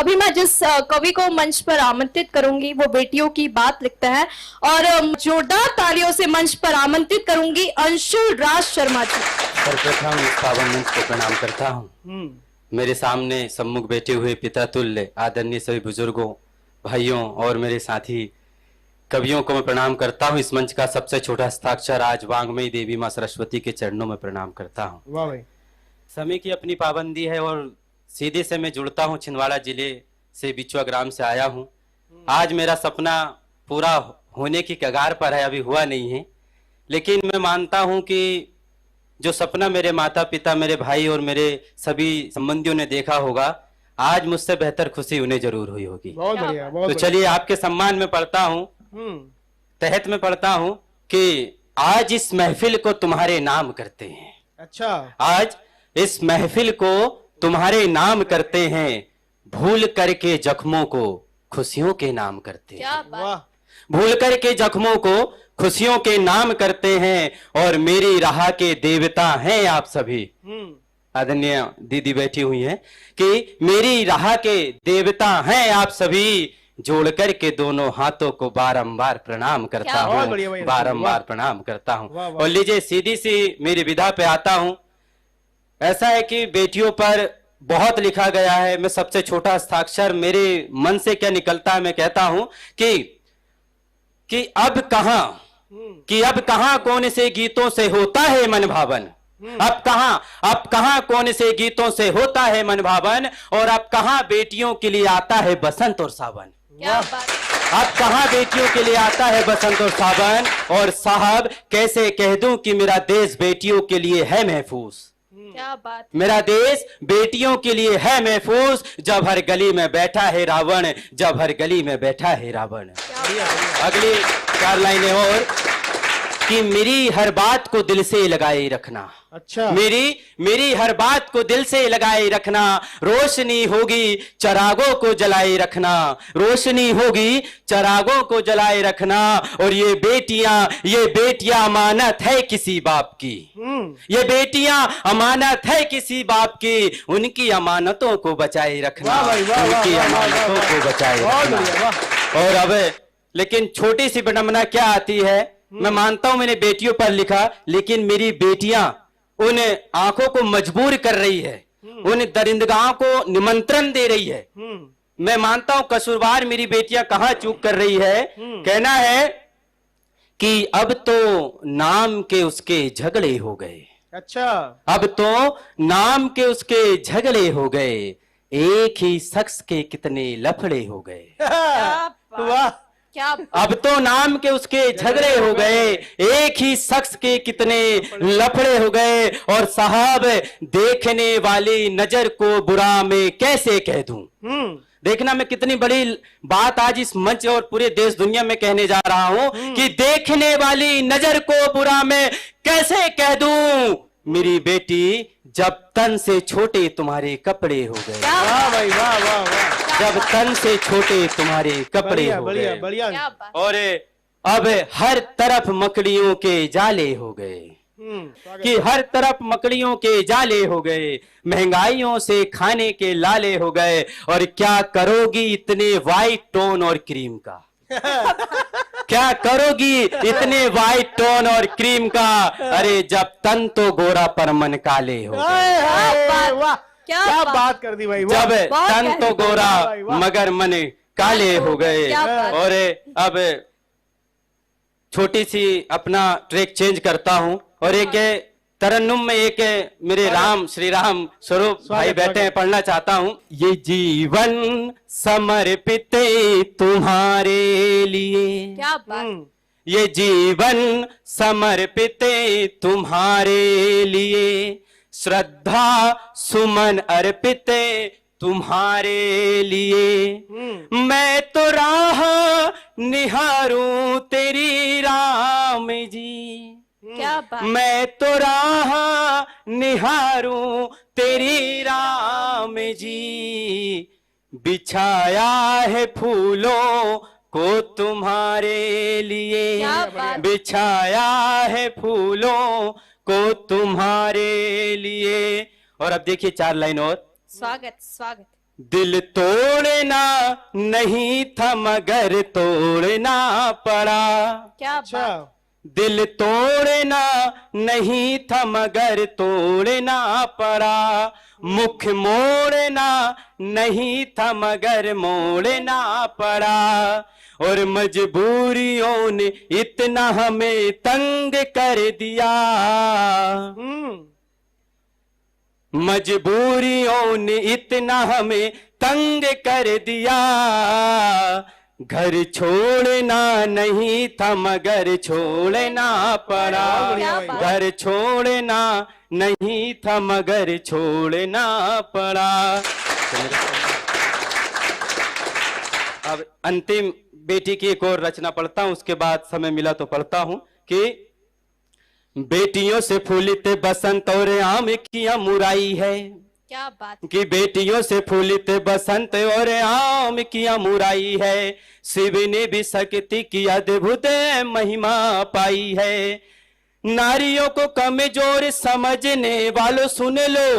अभी मैं जिस कवि को मंच पर आमंत्रित करूंगी वो बेटियों की बात लिखता है और जोरदार तालियों से मंच पर आमंत्रित करूंगी अंशुल राज शर्मा जी। सर्वप्रथम इस पावन मंच को प्रणाम करता हूँ। मेरे सामने सम्मुख बैठे हुए पिता तुल्य आदरणीय सभी बुजुर्गों, भाइयों और मेरे साथी कवियों को मैं प्रणाम करता हूँ। इस मंच का सबसे छोटा हस्ताक्षर आज वांग्मयी देवी माँ सरस्वती के चरणों में प्रणाम करता हूँ। वाह भाई। समय की अपनी पाबंदी है और सीधे से मैं जुड़ता हूँ। छिंदवाड़ा जिले से बिचुआ ग्राम से आया हूँ। आज मेरा सपना पूरा होने की कगार पर है, अभी हुआ नहीं है, लेकिन मैं मानता हूँ कि जो सपना मेरे माता पिता, मेरे भाई और मेरे सभी संबंधियों ने देखा होगा, आज मुझसे बेहतर खुशी उन्हें जरूर हुई होगी। बहुत बढ़िया, बहुत तो चलिए आपके सम्मान में पढ़ता हूँ, तहत में पढ़ता हूँ कि आज इस महफिल को तुम्हारे नाम करते हैं। अच्छा, आज इस महफिल को तुम्हारे नाम करते हैं, भूल करके जख्मों को खुशियों के नाम करते हैं। वाह। भूल करके जख्मों को खुशियों के नाम करते हैं और मेरी राह के देवता हैं आप सभी। आदरणीय दीदी बैठी हुई हैं कि मेरी राह के देवता हैं आप सभी, जोड़ करके दोनों हाथों को बारंबार प्रणाम करता हूँ, बारंबार प्रणाम करता हूँ। और लीजिए सीधी सी मेरी विधा पे आता हूँ। ऐसा है कि बेटियों पर बहुत लिखा गया है, मैं सबसे छोटा हस्ताक्षर, मेरे मन से क्या निकलता है मैं कहता हूं कि अब कहां कौन से गीतों से होता है मन भावन। अब कहां कौन से गीतों से होता है मन भावन, और अब कहां बेटियों के लिए आता है बसंत और सावन। अब कहां बेटियों के लिए आता है बसंत और सावन, और साहब कैसे कह दूं कि मेरा देश बेटियों के लिए है महफूज। क्या बात। मेरा देश बेटियों के लिए है महफूज, जब हर गली में बैठा है रावण, जब हर गली में बैठा है रावण। अगली 4 लाइनें और कि मेरी हर बात को दिल से लगाए रखना। अच्छा, मेरी हर बात को दिल से लगाए रखना, रोशनी होगी चरागों को जलाए रखना, रोशनी होगी चरागों को जलाए रखना। और ये बेटियां अमानत है किसी बाप की, ये बेटियां अमानत है किसी बाप की, उनकी अमानतों को बचाए रखना, उनकी अमानतों को बचाए रखना। और अब लेकिन छोटी सी विडंबना क्या आती है, मैं मानता हूं मैंने बेटियों पर लिखा, लेकिन मेरी बेटियां उन आंखों को मजबूर कर रही है, उन दरिंदगाहों को निमंत्रण दे रही है। मैं मानता हूं कसूरवार मेरी बेटियां कहां चूक कर रही है। कहना है कि अब तो नाम के उसके झगड़े हो गए। अच्छा, अब तो नाम के उसके झगड़े हो गए, एक ही शख्स के कितने लफड़े हो गए। वाह। क्या अब तो नाम के उसके झगड़े हो गए, एक ही शख्स के कितने लफड़े हो गए। और साहब देखने वाली नजर को बुरा मैं कैसे कह दूं। देखना मैं कितनी बड़ी बात आज इस मंच और पूरे देश दुनिया में कहने जा रहा हूं कि देखने वाली नजर को बुरा मैं कैसे कह दूं। मेरी बेटी जब तन से छोटे तुम्हारे कपड़े हो गए। वाह भाई, वाह वाह वाह। जब तन से छोटे तुम्हारे कपड़े हो गए, बढ़िया। और अब हर तरफ मकड़ियों के जाले हो गए, कि हर तरफ मकड़ियों के जाले हो गए, महंगाइयों से खाने के लाले हो गए। और क्या करोगी इतने वाइट टोन और क्रीम का, क्या करोगी इतने वाइट टोन और क्रीम का। अरे जब तन तो गोरा पर मन काले हो गए। क्या बात कर दी भाई। जब तन तो गोरा मगर मन काले हो गए। और अब छोटी सी अपना ट्रैक चेंज करता हूं और एक तरन्नुम में एक मेरे राम श्री राम स्वरूप भाई बैठे हैं, पढ़ना चाहता हूं। ये जीवन समर्पित तुम्हारे लिए, क्या बात। ये जीवन समर्पित तुम्हारे लिए, श्रद्धा सुमन अर्पित तुम्हारे लिए। मैं तो राह निहारूं तेरी राम जी, क्या बात। मैं तो राह निहारूं तेरी राम जी, बिछाया है फूलों को तुम्हारे लिए, बिछाया है फूलों को तुम्हारे लिए। और अब देखिए 4 लाइन और। स्वागत स्वागत। दिल तोड़ना नहीं था मगर तोड़ना पड़ा। क्या अच्छा बात। दिल तोड़ना नहीं था मगर तोड़ना पड़ा। मुख मोड़ना नहीं था मगर मोड़ना पड़ा। और मजबूरियों ने इतना हमें तंग कर दिया। मजबूरियों ने इतना हमें तंग कर दिया। घर छोड़ना नहीं था मगर छोड़ना पड़ा। बढ़िया भाई, वाह। घर छोड़ना नहीं था मगर छोड़ना पड़ा। अब अंतिम बेटी की एक और रचना पढ़ता हूं, उसके बाद समय मिला तो पढ़ता हूं कि बेटियों से फूलित बसंत और आम की मुराई है। क्या बात। कि बेटियों से फूलित बसंत और आम की मुराई है। शिव ने भी शक्ति की अद्भुत महिमा पाई है। नारियों को कमजोर समझने वालों सुन लो।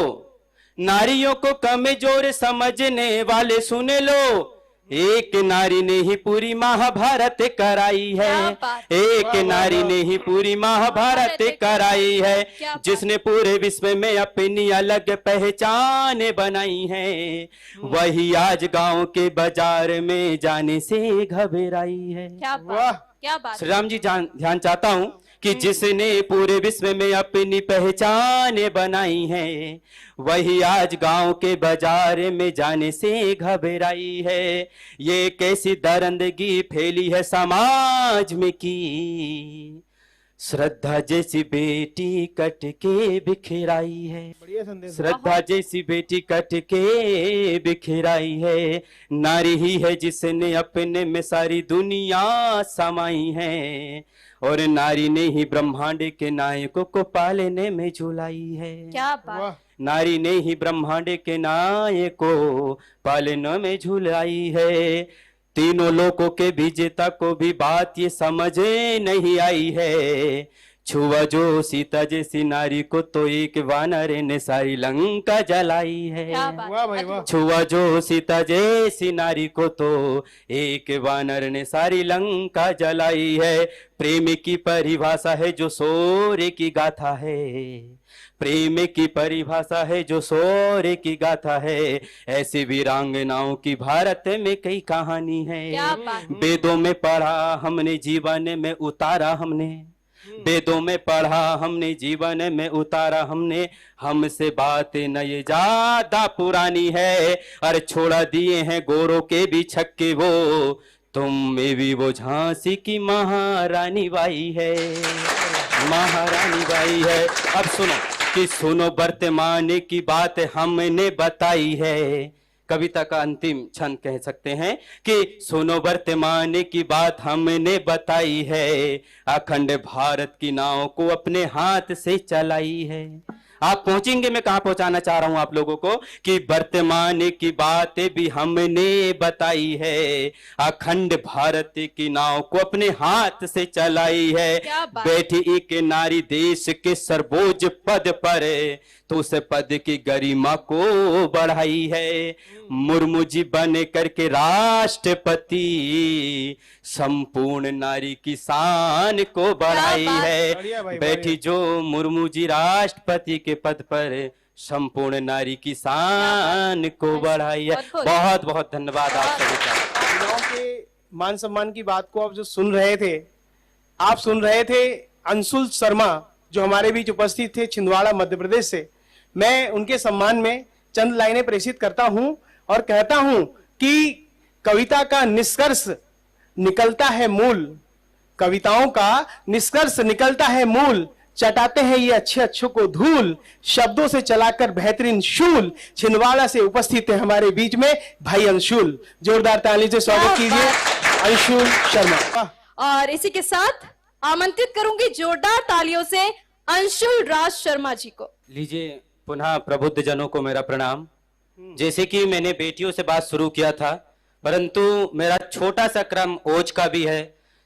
नारियों को कमजोर समझने वाले सुन लो। एक नारी ने ही पूरी महाभारत कराई है। क्या बात। एक नारी ने ही पूरी महाभारत कराई है। क्या बात। जिसने पूरे विश्व में अपनी अलग पहचान बनाई है। वही आज गांव के बाजार में जाने से घबराई है। क्या वाह। बात। क्या बात। श्री राम जी ध्यान चाहता हूं कि जिसने पूरे विश्व में अपनी पहचान बनाई है। वही आज गांव के बाजार में जाने से घबराई है। ये कैसी दरंदगी फैली है समाज में की। श्रद्धा जैसी बेटी कट के बिखराई है। बढ़िया संदेश। श्रद्धा जैसी बेटी कट के बिखराई है। नारी ही है जिसने अपने में सारी दुनिया समाई है। और नारी ने ही ब्रह्मांड के नायकों को पालने में झुलाई है। क्या बात। वाह। नारी ने ही ब्रह्मांड के नायकों पालने में झुलाई है। तीनों लोकों के विजेता को भी बात ये समझ नहीं आई है। छुआ जो सीता जैसी नारी को तो एक वानर ने सारी लंका जलाई है। क्या बात। वाह भाई वाह। छुआ जो सीता जैसी नारी को तो एक वानर ने सारी लंका जलाई है। प्रेम की परिभाषा है जो शौर्य की गाथा है। प्रेम की परिभाषा है जो शौर्य की गाथा है। ऐसी वीरांगनाओं की भारत में कई कहानी है। क्या बात। वेदों में पढ़ा हमने जीवन में उतारा हमने। वेदों में पढ़ा हमने जीवन में उतारा हमने। हमसे बातें न ये ज्यादा पुरानी है। अरे छोड़ा दिए हैं गोरों के भी छक्के वो। तुम में भी वो झांसी की महारानी बाई है। महारानी बाई है। अब सुनो कि सुनो वर्तमान की बात हमने बताई है। कविता का अंतिम छंद कह सकते हैं कि सुनो वर्तमान की बात हमने बताई है। अखंड भारत की नाव को अपने हाथ से चलाई है। आप पहुंचेंगे, मैं कहां पहुंचाना चाह रहा हूं आप लोगों को कि वर्तमान की बातें भी हमने बताई है। अखंड भारत की नाव को अपने हाथ से चलाई है। क्या बात। बैठी एक नारी देश के सर्वोच्च पद पर तो उस पद की गरिमा को बढ़ाई है। मुर्मू जी बन करके राष्ट्रपति संपूर्ण नारी की शान को बढ़ाई बढ़िया है। भाई, बैठी बढ़िया। जो मुर्मू जी राष्ट्रपति के पद पर संपूर्ण नारी की शान को बढ़ाई है। अद्भुत। बहुत बहुत धन्यवाद आप सभी का। महिलाओं के मान सम्मान की बात को आप जो सुन रहे थे, आप सुन रहे थे अंशुल शर्मा जो हमारे बीच उपस्थित थे छिंदवाड़ा मध्य प्रदेश से। मैं उनके सम्मान में चंद लाइनें प्रेषित करता हूं और कहता हूं कि कविता का निष्कर्ष निकलता है मूल। कविताओं का निष्कर्ष निकलता है मूल। चटाते हैं ये अच्छे अच्छों को धूल। शब्दों से चलाकर बेहतरीन शूल। छिंदवाड़ा से उपस्थित है हमारे बीच में भाई अंशुल। जोरदार ताली से स्वागत क्या कीजिए अंशुल शर्मा। और इसी के साथ आमंत्रित करूंगी जोरदार तालियों से अंशुल राज शर्मा जी को। लीजिए पुनः प्रबुद्ध जनों को मेरा प्रणाम। जैसे कि मैंने बेटियों से बात शुरू किया था, परंतु मेरा छोटा सा क्रम ओज का भी है।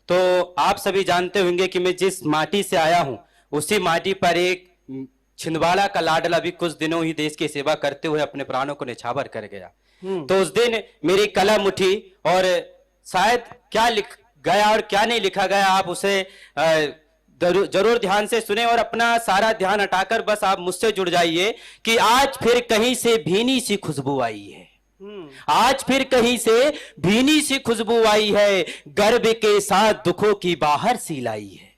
तो आप सभी जानते होंगे कि मैं जिस माटी से आया हूं उसी माटी पर एक छिंदवाड़ा का लाडला भी कुछ दिनों ही देश की सेवा करते हुए अपने प्राणों को न्यौछावर कर गया। तो उस दिन मेरी कलम उठी और शायद क्या लिख गया और क्या नहीं लिखा गया आप उसे जरूर ध्यान से सुने और अपना सारा ध्यान हटाकर बस आप मुझसे जुड़ जाइए कि आज फिर कहीं से भीनी सी खुशबू आई है। आज फिर कहीं से भीनी सी खुशबू आई है, गर्व के साथ दुखों की बाहर सी लाई है।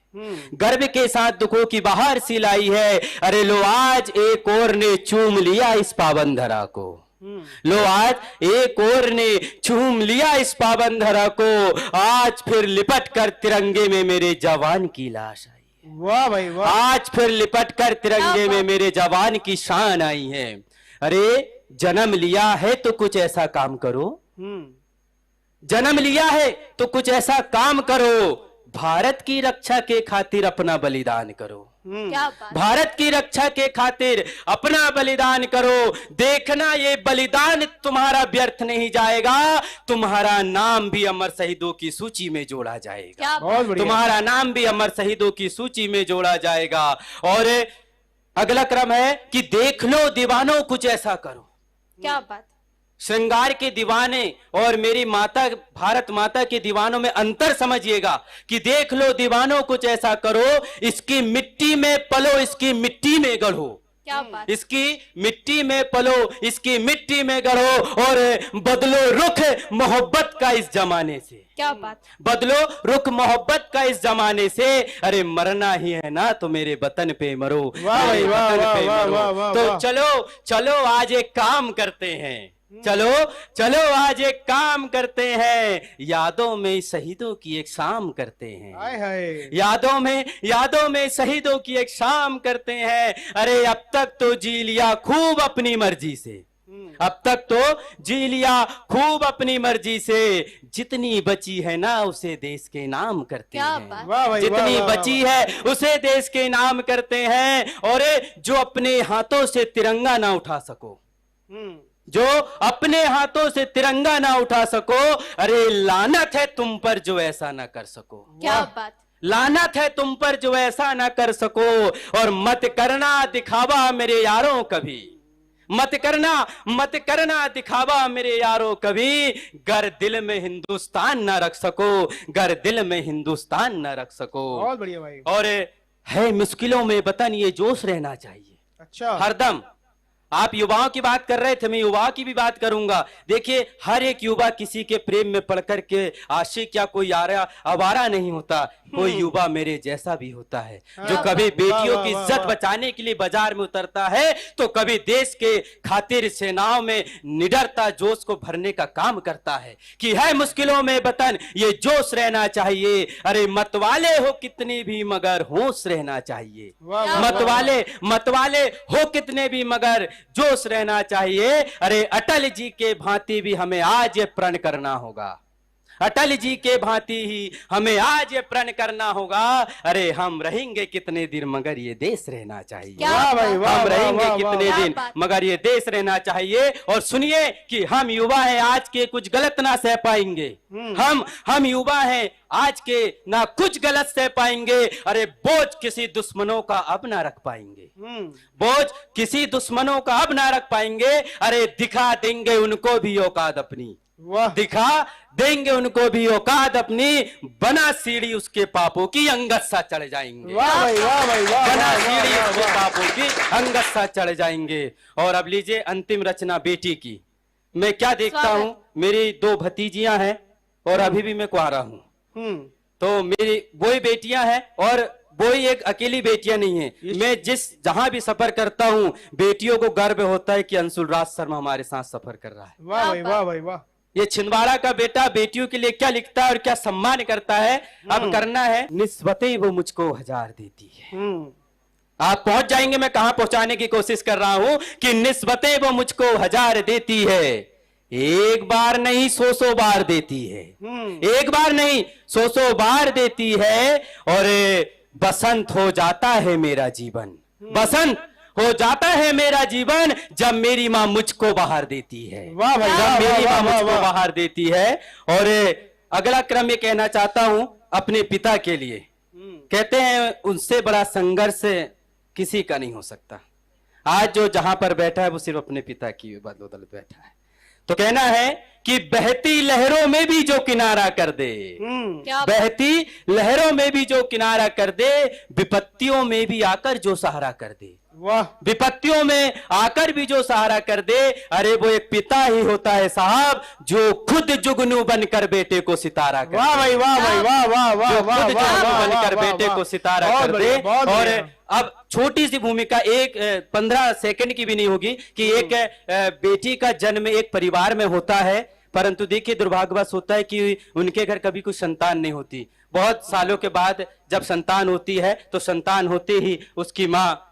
गर्व के साथ दुखों की बाहर सी लाई है। अरे लो आज एक और ने चूम लिया इस पावन धरा को, लो आज एक और ने चूम लिया इस पावन धरा को, आज फिर लिपट कर तिरंगे में मेरे जवान की लाश आई है। वाह भाई वाह। आज फिर लिपट कर तिरंगे में मेरे जवान की शान आई है। अरे जन्म लिया है तो कुछ ऐसा काम करो, जन्म लिया है तो कुछ ऐसा काम करो, भारत की रक्षा के खातिर अपना बलिदान करो, क्या बात। भारत की रक्षा के खातिर अपना बलिदान करो। देखना ये बलिदान तुम्हारा व्यर्थ नहीं जाएगा, तुम्हारा नाम भी अमर शहीदों की सूची में जोड़ा जाएगा, क्या बहुत बढ़िया। तुम्हारा नाम भी अमर शहीदों की सूची में जोड़ा जाएगा। और अगला क्रम है कि देख लो दीवानों कुछ ऐसा करो। क्या बात। श्रृंगार के दीवाने और मेरी माता भारत माता के दीवानों में अंतर समझिएगा कि देख लो दीवानों कुछ ऐसा करो, इसकी मिट्टी में पलो इसकी मिट्टी में गढ़ो, क्या बात। इसकी मिट्टी में पलो इसकी मिट्टी में गढ़ो और बदलो रुख मोहब्बत का इस जमाने से, क्या बात। बदलो रुख मोहब्बत का इस जमाने से। अरे मरना ही है ना तो मेरे वतन पे मरो, वाह भाई, मेरे वाह, वतन वाह, पे वाह, मरो। वाह, वाह, तो वाह। चलो चलो आज एक काम करते हैं, चलो चलो आज एक काम करते हैं, यादों में शहीदों की एक शाम करते हैं, हाय हाय। यादों में शहीदों की एक शाम करते हैं। अरे अब तक तो जी लिया खूब अपनी मर्जी से, अब तक तो जी लिया खूब अपनी मर्जी से, जितनी बची है ना उसे देश के नाम करते क्या हैं, बात। वाह भाई, जितनी वाह, वाह, बची है उसे देश के नाम करते हैं। और जो अपने हाथों से तिरंगा ना उठा सको, जो अपने हाथों से तिरंगा ना उठा सको, अरे लानत है तुम पर जो ऐसा ना कर सको, क्या बात। लानत है तुम पर जो ऐसा ना कर सको। और मत करना दिखावा मेरे यारों कभी, मत करना दिखावा मेरे यारों कभी, गर दिल में हिंदुस्तान ना रख सको, गर दिल में हिंदुस्तान ना रख सको। बहुत बढ़िया भाई। और है मुश्किलों में वतन ये जोश रहना चाहिए अच्छा। हरदम। आप युवाओं की बात कर रहे थे, मैं युवाओं की भी बात करूंगा। देखिए हर एक युवा किसी के प्रेम में पड़ करके आशिक या कोई आवारा नहीं होता, कोई युवा मेरे जैसा भी होता है जो हाँ, कभी वाह, बेटियों वाह, की वाह, इज्जत वाह। बचाने के लिए बाजार में उतरता है, तो कभी देश के खातिर सेनाओं में निडरता जोश को भरने का काम करता है। कि है मुश्किलों में वतन ये जोश रहना चाहिए। अरे मतवाले हो कितने भी मगर होश रहना चाहिए, वाह, वाह, मतवाले हो कितने भी मगर जोश रहना चाहिए। अरे अटल जी के भांति भी हमें आज ये प्रण करना होगा, अटल जी के भांति ही हमें आज ये प्रण करना होगा। अरे हम रहेंगे कितने दिन मगर ये देश रहना चाहिए, क्या वाह भाई, वाह, हम वाह, रहेंगे वाह, कितने वाह, दिन वाह। मगर ये देश रहना चाहिए। और सुनिए कि हम युवा हैं आज के कुछ गलत ना सह पाएंगे, हम युवा हैं आज के ना कुछ गलत सह पाएंगे। अरे बोझ किसी दुश्मनों का अब ना रख पाएंगे, बोझ किसी दुश्मनों का अब ना रख पाएंगे। अरे दिखा देंगे उनको भी औकात अपनी, वाह। दिखा देंगे उनको भी औकात अपनी, बना सीढ़ी उसके पापों की अंगत सा चढ़ जाएंगे, वाह भाई, वाह भाई, वाह, बना वाह, सीढ़ी वाह, उसके वाह। पापों की अंगत सा चढ़ जाएंगे। और अब लीजिए अंतिम रचना बेटी की। मैं क्या देखता स्वागत। हूँ, मेरी 2 भतीजियां हैं और अभी भी मैं कुंवारा हूँ, तो मेरी वही बेटियां हैं और वही एक अकेली बेटियां नहीं है। मैं जहां भी सफर करता हूँ बेटियों को गर्व होता है कि अंशुल राज शर्मा हमारे साथ सफर कर रहा है। वाह भाई, वाह भाई, वाह। ये छिंदवाड़ा का बेटा बेटियों के लिए क्या लिखता है और क्या सम्मान करता है। अब करना है, निस्बतें वो मुझको 1000 देती है। आप पहुंच जाएंगे, मैं कहां पहुंचाने की कोशिश कर रहा हूं कि निस्बतें वो मुझको 1000 देती है, एक बार नहीं 100 बार देती है, एक बार नहीं 100 बार देती है। और बसंत हो जाता है मेरा जीवन, बसंत हो जाता है मेरा जीवन जब मेरी मां मुझको बाहर देती है, वाह भाई, वाह, जब मेरी वाह, मां वाह, मुझको वाह। बाहर देती है। और अगला क्रम ये कहना चाहता हूं अपने पिता के लिए। कहते हैं उनसे बड़ा संघर्ष किसी का नहीं हो सकता। आज जो जहां पर बैठा है वो सिर्फ अपने पिता की बदौलत बैठा है। तो कहना है कि बहती लहरों में भी जो किनारा कर दे, क्या बहती लहरों में भी जो किनारा कर दे, विपत्तियों में भी आकर जो सहारा कर दे। वाह, विपत्तियों में आकर भी जो सहारा कर दे, अरे वो एक पिता ही होता है साहब, जो खुद जुगनू बनकर बेटे को सितारा कर वाह भाई, वाह भाई, वाह वाह वाह जो वाह खुद वाह जुगनू वाह बनकर वाह, बेटे वाह, को सितारा बहुत कर बढ़िया, दे। बहुत और बढ़िया। अब छोटी सी भूमिका, एक 15 सेकंड की भी नहीं होगी, कि एक बेटी का जन्म एक परिवार में होता है, परंतु देखिए दुर्भाग्यवश होता है कि उनके घर कभी कुछ संतान नहीं होती। बहुत सालों के बाद जब संतान होती है तो संतान होते ही उसकी माँ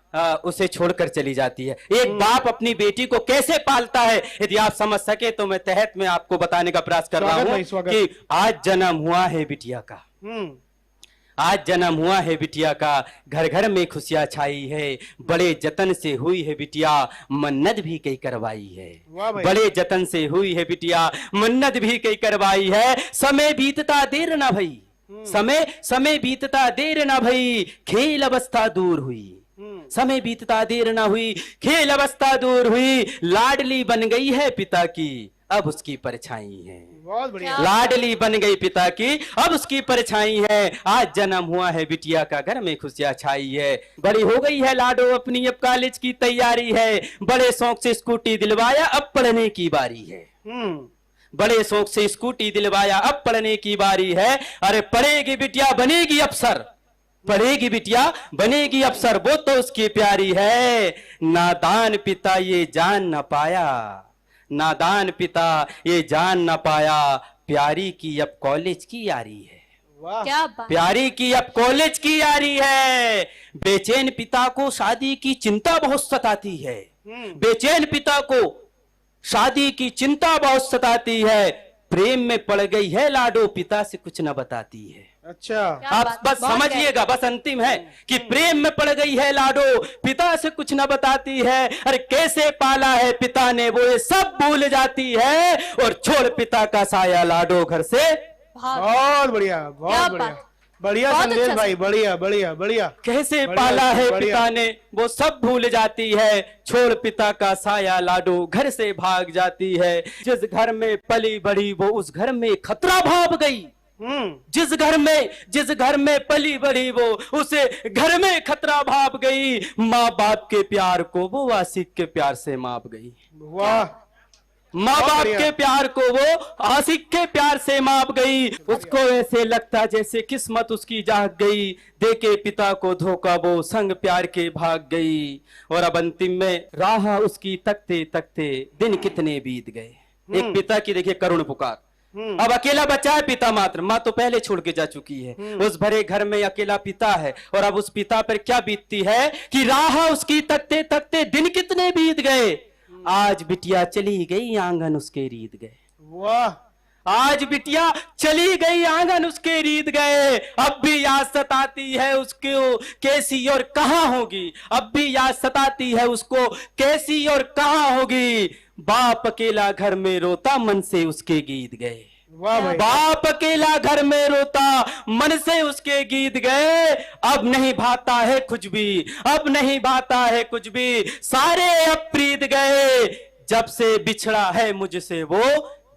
उसे छोड़कर चली जाती है। एक बाप अपनी बेटी को कैसे पालता है, यदि आप समझ सके तो मैं तहत में आपको बताने का प्रयास कर रहा स्वागत हूं भाई, स्वागत। कि आज जन्म हुआ है बिटिया का, आज जन्म हुआ है बिटिया का, घर घर में खुशियां छाई है, बड़े जतन से हुई है बिटिया, मन्नत भी कई करवाई है। वाह भाई। बड़े जतन से हुई है बिटिया, मन्नत भी कई करवाई है। समय बीतता देर ना भई, समय बीतता देर ना भई, खेल अवस्था दूर हुई। समय बीतता देर ना हुई, खेल अवस्था दूर हुई, लाडली बन गई है पिता की, अब उसकी परछाई है। बहुत बढ़िया। लाडली बन गई पिता की, अब उसकी परछाई है। आज जन्म हुआ है बिटिया का, घर में खुशियां छाई है। बड़ी हो गई है लाडो अपनी, अब कॉलेज की तैयारी है। बड़े शौक से स्कूटी दिलवाया, अब पढ़ने की बारी है। बड़े शौक से स्कूटी दिलवाया, अब पढ़ने की बारी है। अरे पढ़ेगी बिटिया बनेगी अफसर, पढ़ेगी बिटिया बनेगी अफसर, वो तो उसकी प्यारी है। नादान पिता ये जान न पाया, नादान पिता ये जान न पाया, प्यारी की अब कॉलेज की यारी है। वाह, क्या बात। प्यारी की अब कॉलेज की यारी है। बेचैन पिता को शादी की चिंता बहुत सताती है, बेचैन पिता को शादी की चिंता बहुत सताती है। प्रेम में पड़ गई है लाडो, पिता से कुछ न बताती है। अच्छा, क्या आप बात, बस बहुत समझिएगा, बस अंतिम है कि प्रेम में पड़ गई है लाडो, पिता से कुछ न बताती है। अरे कैसे पाला है पिता ने वो ये सब भूल जाती है, और छोड़ पिता का साया लाडो घर से। बहुत बहुत बढ़िया, क्या बहुत बढ़िया, बात। बढ़िया बहुत संदेश अच्छा भाई, बढ़िया बढ़िया बढ़िया। कैसे बढ़िया, पाला है बढ़िया। पिता ने वो सब भूल जाती है, छोड़ पिता का साया लाडो घर से भाग जाती है। जिस घर में पली बड़ी वो उस घर में खतरा भाप गई, जिस घर में पली बड़ी वो उसे घर में खतरा भाप गई। माँ बाप के प्यार को वो आशिक के प्यार से माप गई, वाह, माँ बाप बढ़िया। के प्यार को वो आशिक के प्यार से माप गई। उसको ऐसे लगता जैसे किस्मत उसकी जाग गई, देके पिता को धोखा वो संग प्यार के भाग गई। और अब अंतिम में राह उसकी तकते तकते दिन कितने बीत गए। एक पिता की देखिए करुण पुकार, अब अकेला बचा है पिता मात्र, माँ तो पहले छोड़ के जा चुकी है। उस भरे घर में अकेला पिता है, और अब उस पिता पर क्या बीतती है कि राह उसकी तकते तकते दिन कितने बीत गए। आज बिटिया चली गई आंगन उसके रीत गए, वाह, आज बिटिया चली गई आंगन उसके रीत गए। अब भी याद सताती है उसको कैसी और कहां होगी, अब भी याद सताती है उसको कैसी और कहां होगी। बाप अकेला घर में रोता, मन से उसके गीत गए। वाह भाई, बाप अकेला घर में रोता, मन से उसके गीत गए। अब नहीं भाता है कुछ भी, अब नहीं भाता है कुछ भी, सारे अब प्रीत गए। जब से बिछड़ा है मुझसे वो,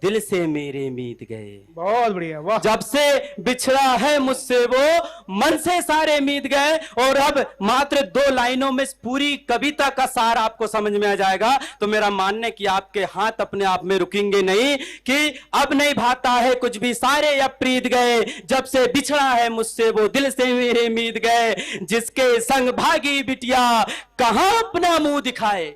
दिल से मेरे मीत गए। बहुत बढ़िया, वाह, जब से बिछड़ा है मुझसे वो, मन से सारे मीत गए। और अब मात्र 2 लाइनों में पूरी कविता का सार आपको समझ में आ जाएगा। तो मेरा मानना है कि आपके हाथ अपने आप में रुकेंगे नहीं, कि अब नहीं भाता है कुछ भी, सारे अब प्रीत गए। जब से बिछड़ा है मुझसे वो, दिल से मेरे मीत गए। जिसके संग भागी बिटिया कहां अपना मुंह दिखाए,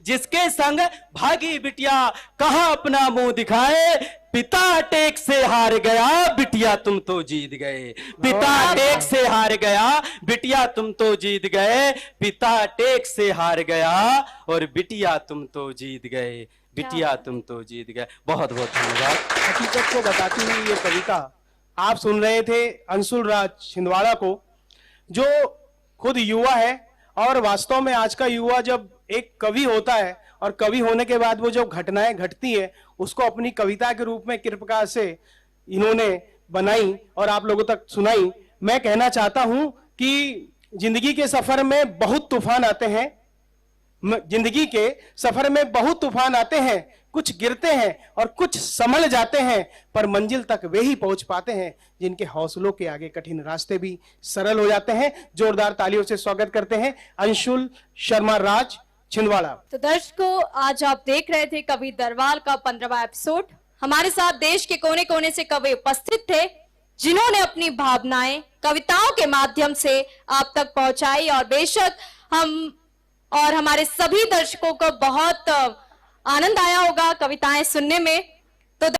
जिसके संग भागी बिटिया कहां अपना मुंह दिखाए। पिता टेक से हार गया, बिटिया तुम तो जीत गए। पिता टेक से हार गया, बिटिया तुम तो जीत गए। पिता टेक से हार गया और बिटिया तुम तो जीत गए, बिटिया तुम तो जीत गए। बहुत बहुत धन्यवाद। हकीकत को बताती हुई ये कविता आप सुन रहे थे अंशुल राज छिंदवाड़ा को, जो खुद युवा है। और वास्तव में आज का युवा जब एक कवि होता है, और कवि होने के बाद वो जो घटनाएं घटती है उसको अपनी कविता के रूप में किस प्रकार से इन्होंने बनाई और आप लोगों तक सुनाई। मैं कहना चाहता हूं कि जिंदगी के सफर में बहुत तूफान आते हैं, जिंदगी के सफर में बहुत तूफान आते हैं, कुछ गिरते हैं और कुछ संभल जाते हैं, पर मंजिल तक वे ही पहुंच पाते हैं जिनके हौसलों के आगे कठिन रास्ते भी सरल हो जाते हैं। जोरदार तालियों से स्वागत करते हैं अंशुल शर्मा राज, छिंदवाड़ा। तो दर्शकों, आज आप देख रहे थे कवि दरबार का 15वां एपिसोड। हमारे साथ देश के कोने कोने से कवि उपस्थित थे, जिन्होंने अपनी भावनाएं कविताओं के माध्यम से आप तक पहुंचाई। और बेशक हम और हमारे सभी दर्शकों को बहुत आनंद आया होगा कविताएं सुनने में।